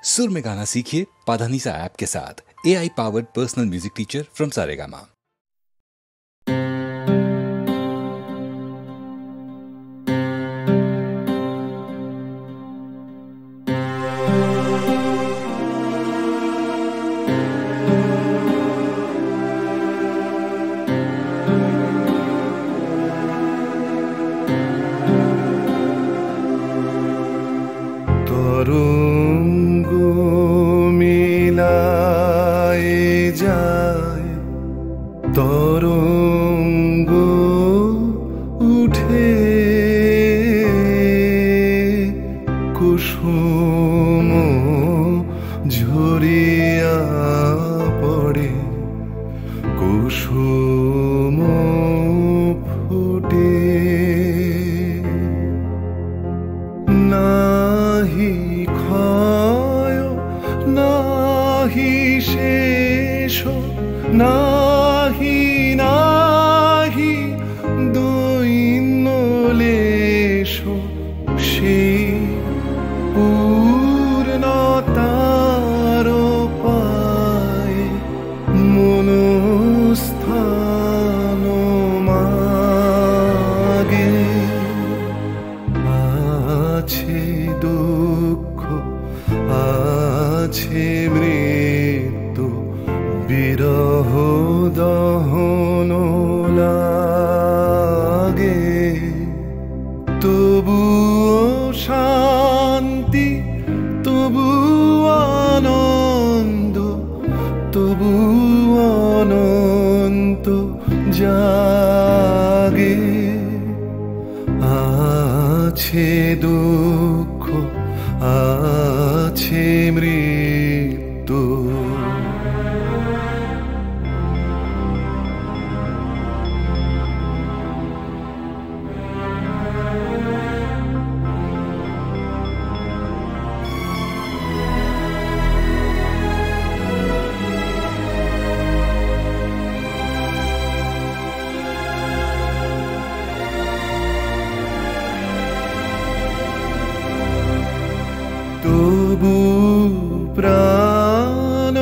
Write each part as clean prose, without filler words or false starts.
सुर में गाना सीखिए पाधानीसा ऐप के साथ। AI powered personal music teacher from Saregama. তরঙ্গ মিলায় যায়, তরঙ্গ উঠে কুসুম ঝরিয়া পড়ে, কুসুম ফুটে নাহি ক্ষয় নাহি শেষ, নাহি নাহি দৈন্য লেশ, সেই পূর্ণতার পায় মনস্থান মাগে। আছে দুঃখ আছে মৃত্যু, বিরহ দহন লাগে, তবুও শান্তি তবু আনন্দ, তবু অনন্ত জাগে। আছে দুঃখ আছে মৃত্যু, তবু প্রাণ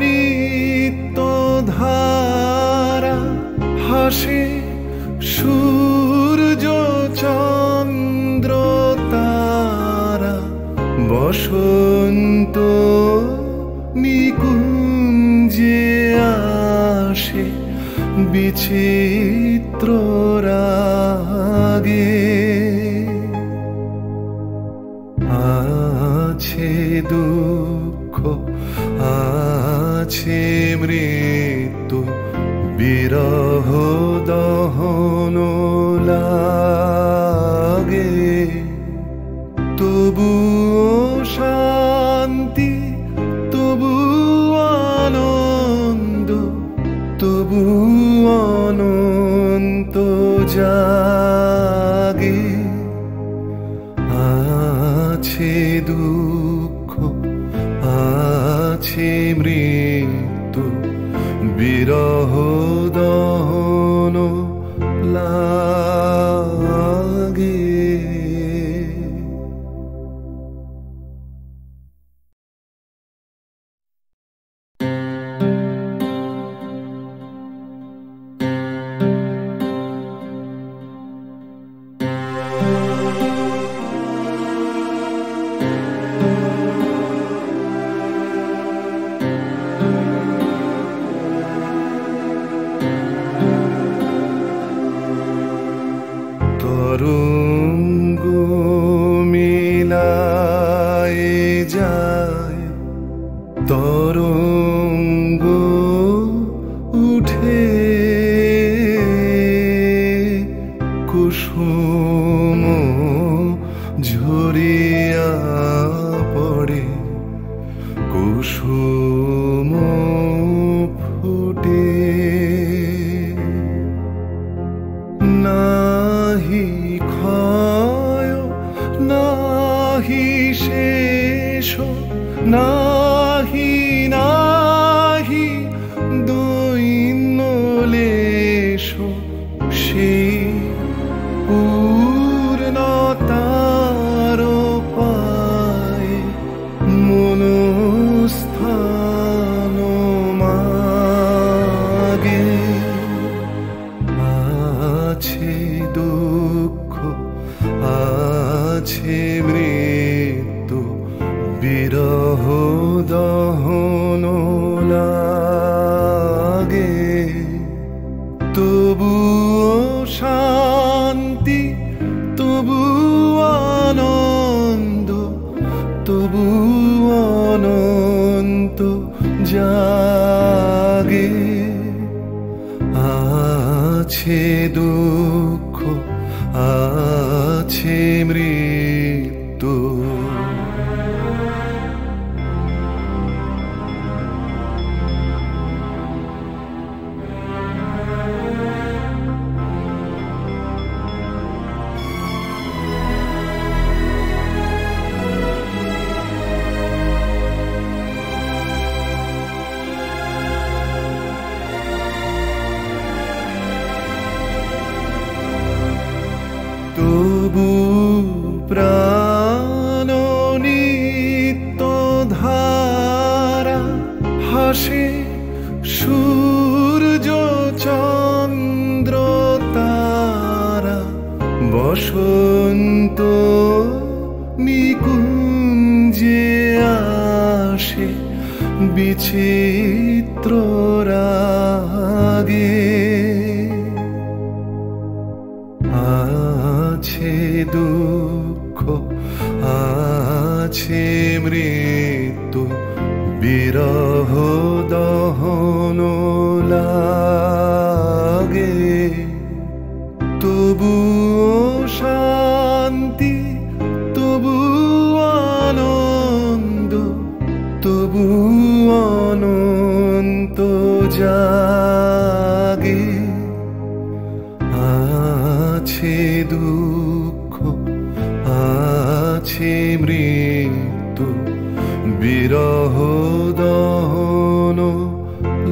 নিত্য ধারা হাসে, সূর্য চন্দ্র তারা, বসন্ত নিকুঞ্জে আসে বিচিত্র রাগে। আছে দুঃখ আছে মৃত্যু, বিরহ দহন লাগে, তবুও শান্তি তবু আনন্দ, তবু অনন্ত জাগে। আছে দুঃখ আছে মৃত্যু, বিরহ দহন লাগে। তরঙ্গ মিলায় যায়, তরঙ্গ উঠে কুসুম ঝরিয়া পড়ে, কুসুম ফুটে নাহি ক্ষয় নাহি শেষ, নাহি নাহি দৈন্য লেশ, সেই পূর্ণতার পায় মনো বিরহ দহন লাগে, তবুও শান্তি, তবু আনন্দ, তবু অনন্ত জাগে। আছে দুঃখ, আছে মৃত্যু, তবু প্রাণ নিত্য ধারা, হাসে সূর্য চন্দ্র তারা। বসন্ত নিকুঞ্জে আসে বিচিত্র রাগে। আছে দুঃখ, আছে মৃত্যু, বিরহ দহন লাগে, তবুও শান্তি, তবু আনন্দ, তবু অনন্ত জাগে। আছে দুঃখ, আছে মৃত্যু, বিরহ দহন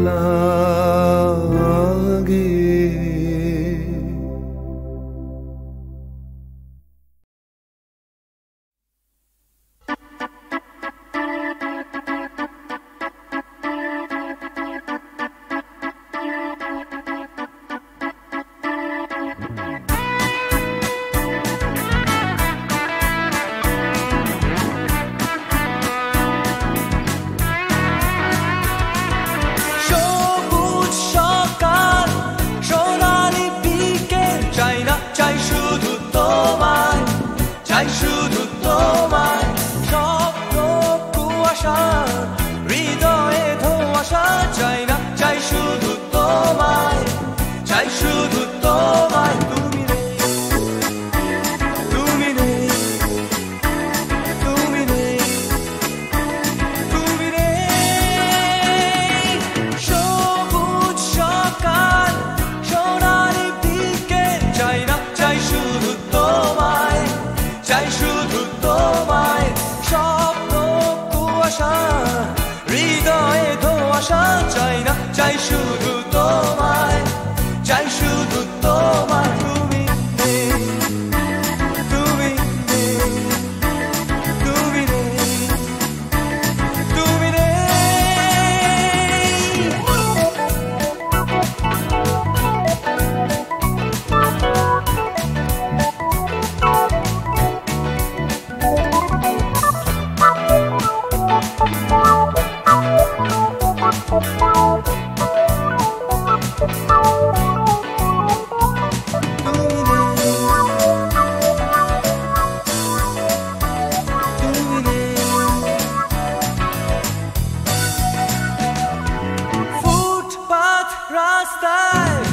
লাগে। ফুটপাত রাস্তায়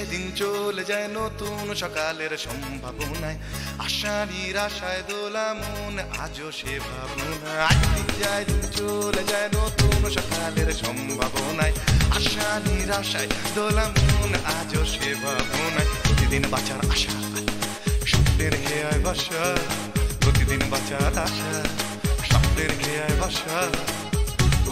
যায় দিন চলে যায় নতুন সকালের সম্ভাবনায়, আশা নিরাশায় দোলা মন আজও সে ভাবনায়। দিন যায় দিন চলে যায় নতুন সকালের সম্ভাবনায়, আশা নিরাশায় দোলা মন আজও সে ভাবনায়। প্রতিদিন বাঁচার আশা স্বপ্নের খেয়ায় বাসা, প্রতিদিন বাঁচার আশা স্বপ্নের খেয়ায় বাসা।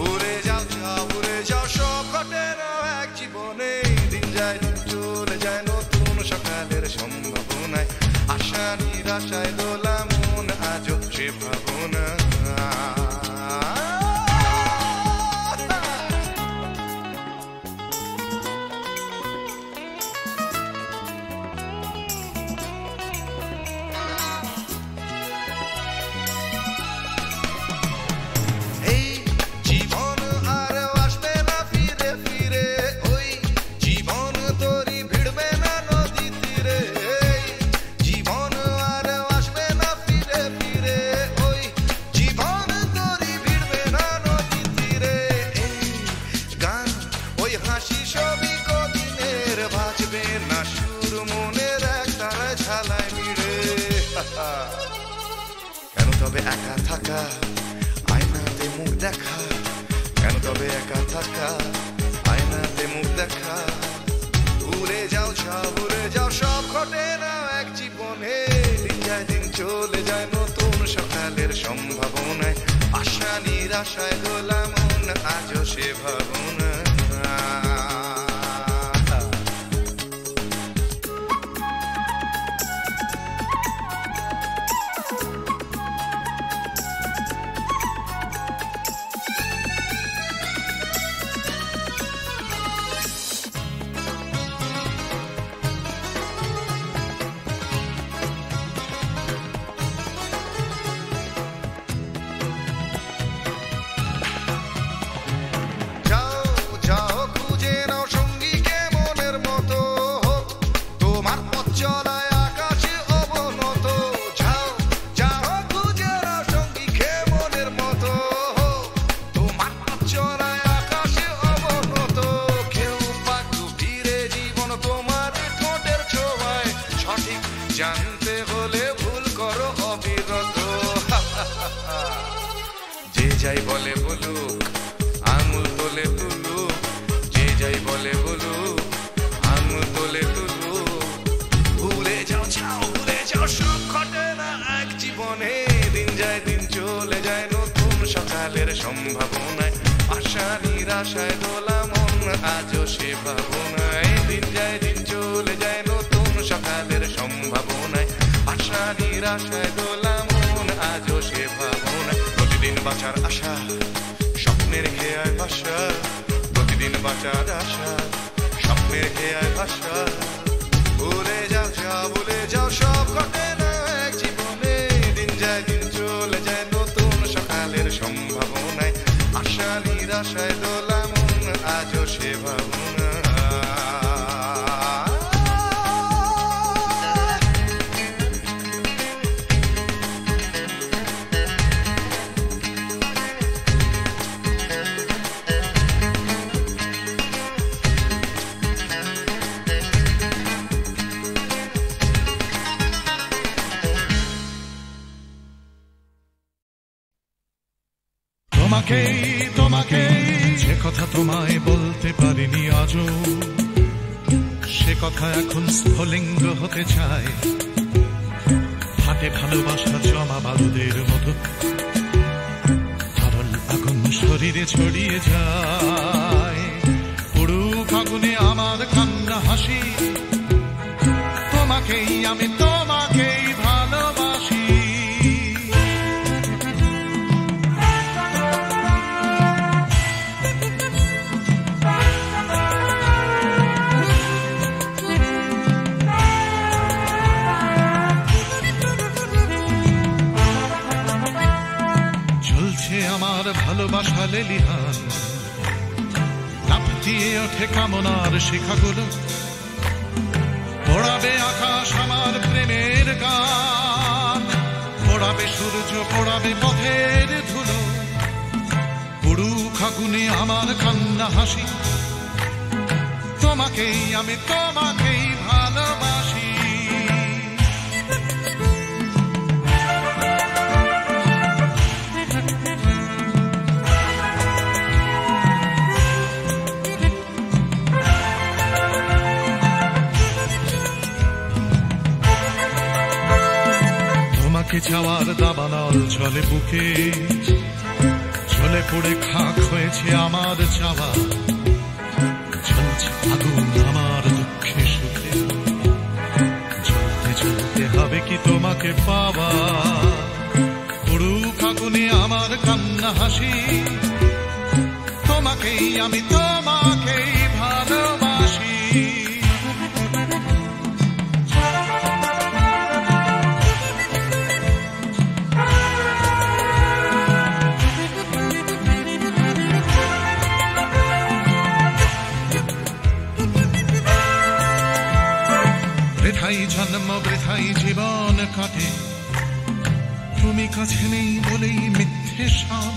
উড়ে যাও যাও উড়ে যাও সব ঘটে না এক জীবনে, দিন যায় দিন চলে যায় নতুন সকালের সম্ভাবনায়, আশা নিরাশায় দোলা মন আজও সে ভাবনা। কেন তবে একা থাকা আয়নাতে মুখ দেখা, কেন তবে একা থাকা আয়নাতে মুখ দেখা। উড়ে যাও সব উড়ে যাও সব ঘটে না এক জীবনে, দিন যায় দিন চলে যায় নতুন সকালের সম্ভাবনায়, আশা নিরাশায় দোলা মন আজও সে ভাবনা। জানতে হলে ভুল করো অবিরত, যে যাই বলে বলুক আঙুল তোলে তুলুক, যে যাই বলে বলুক আঙুল তোলে তুলুক। ভুলে যাও ছাও ভুলে যাও সব ঘটে না এক জীবনে, দিন যায় দিন চলে যায় নতুন সকালের সম্ভাবনায়, আশা নিরাশায় দোলা মন আজও সে ভাবনায়। দিন যায় দিন চলে যায় নতুন সকালের সম্ভাবনায়, আশা নিরাশায় দোলা মন আজও সে ভাবনায়। প্রতিদিন বাঁচার আশা স্বপ্নের খেয়ায় ভাষা, প্রতিদিন বাঁচার আশা স্বপ্নের খেয়ায় ভাষা। ভুলে যাও যাও ভুলে যাও সব ঘটে না এক জীবনে, দিন যায় দিন চলে যায় নতুন সকালের সম্ভাবনায়, আশা নিরাশায় দোলা মন আজও সে ভাবনা। তোমাকেই তোমাকেই যে কথা তোমায় বলতে পারিনি আজও, সে কথা এখন স্ফুলিঙ্গ হতে চায়, হাতে ভালোবাসা জমা বারুদের মতো, তরল আগুন শরীরে ছড়িয়ে যায়। পুরুক আগুনে আমার কান্না হাসি, তোমাকেই আমি তোমাকেই ভালোবাসি। আমার ভালোবাসা লেলিহান, লাফ দিয়ে ওঠে কামনার শিখাগুলো, পড়াবে আকাশ আমার প্রেমের গান, পড়াবে সূর্য পড়াবে পথের ধুলো, পুরুক আগুনে আমার কান্না হাসি, তোমাকেই আমি তোমাকেই ভালোবাসি। তোমাকে চাওয়ার দাবানল চলে বুকে, চলে পড়ে খাক হয়েছে আমার চাওয়া, চলছে আগুন আমার দুঃখে সুখে, চলতে চলতে হবে কি তোমাকে পাওয়া, পুরুক আগুনে আমার কান্না হাসি, তোমাকেই আমি তোমাকেই ভালোবাসি। বৃথাই জন্ম বৃথাই জীবন কাটে, তুমি কাছে নেই বলেই মিথ্যে সব,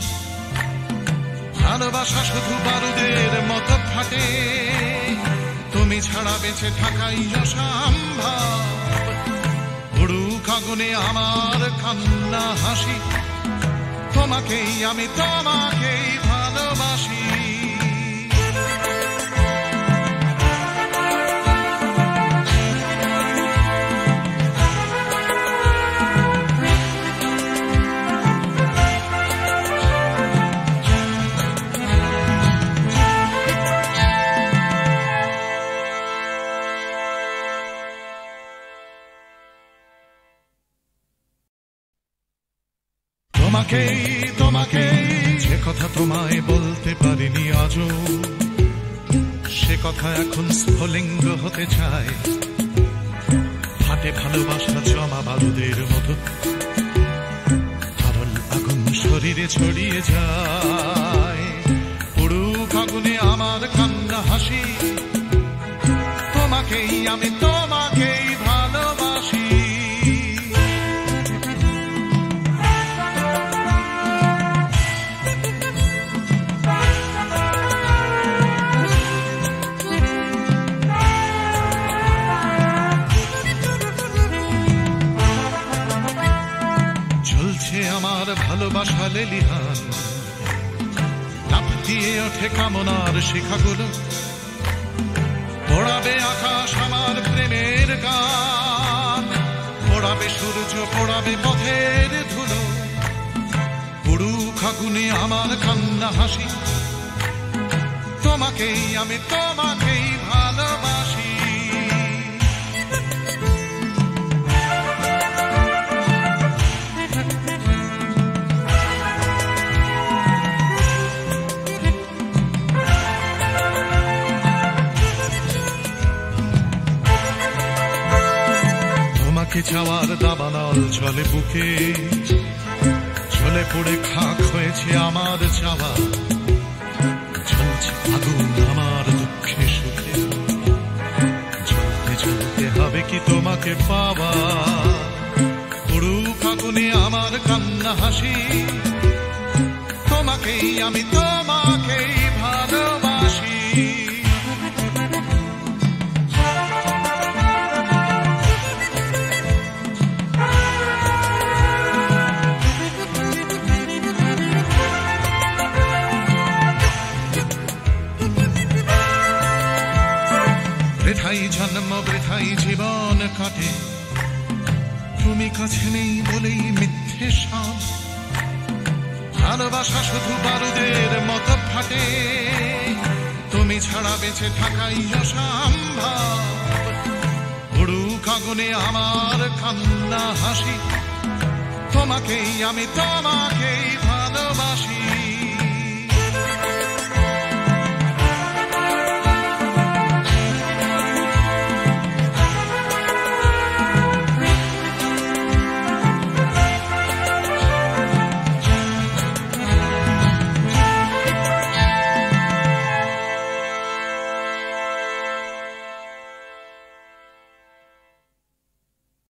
ভালোবাসা শুধু বারুদের মতো ফাটে, তুমি ছাড়া বেঁচে থাকাই অসম্ভব, পুরুক আগুনে আমার কান্না হাসি, তোমাকেই আমি তোমাকেই ভালোবাসি। তোমাকেই তোমাকেই যে কথা তোমায় বলতে পারিনি আজও, সে কথা এখন স্ফুলিঙ্গ হতে চায়, হাতে ভালোবাসা জমা বারুদের মতো, তরল আগুন শরীরে ছড়িয়ে যায়, পুরুক আগুনে আমার কান্না হাসি, তোমাকেই আমি তোমাকেই ভালোবাসি। আমার ভালোবাসা লেলিহান, লাফ দিয়ে ওঠে কামনার শিখাগুলো, পোড়াবে আকাশ আমার প্রেমের গান, পোড়াবে সূর্য পোড়াবে পথের ধুলো, পুরুক আগুনে আমার কান্না হাসি, তোমাকেই আমি তোমাকেই ভালোবাসি। তোমাকে চাওয়ার দাবানল চলে বুকে, চলে পড়ে খাক হয়েছে আমার চাওয়া, চলছে আগুন আমার দুঃখে সুখে, চলতে চলতে হবে কি তোমাকে পাওয়া, পুরুক আগুনে আমার কান্না হাসি, তোমাকেই আমি তোমাকেই ভালোবাসি। বৃথাই জন্ম বৃথাই জীবন কাটে, তুমি কাছে নেই বলেই মিথ্যে সব, ভালোবাসা শুধু বারুদের মতো ফাটে, তুমি ছাড়া বেঁচে থাকাই অসম্ভব, পুরুক আগুনে আমার কান্না হাসি, তোমাকেই আমি তোমাকেই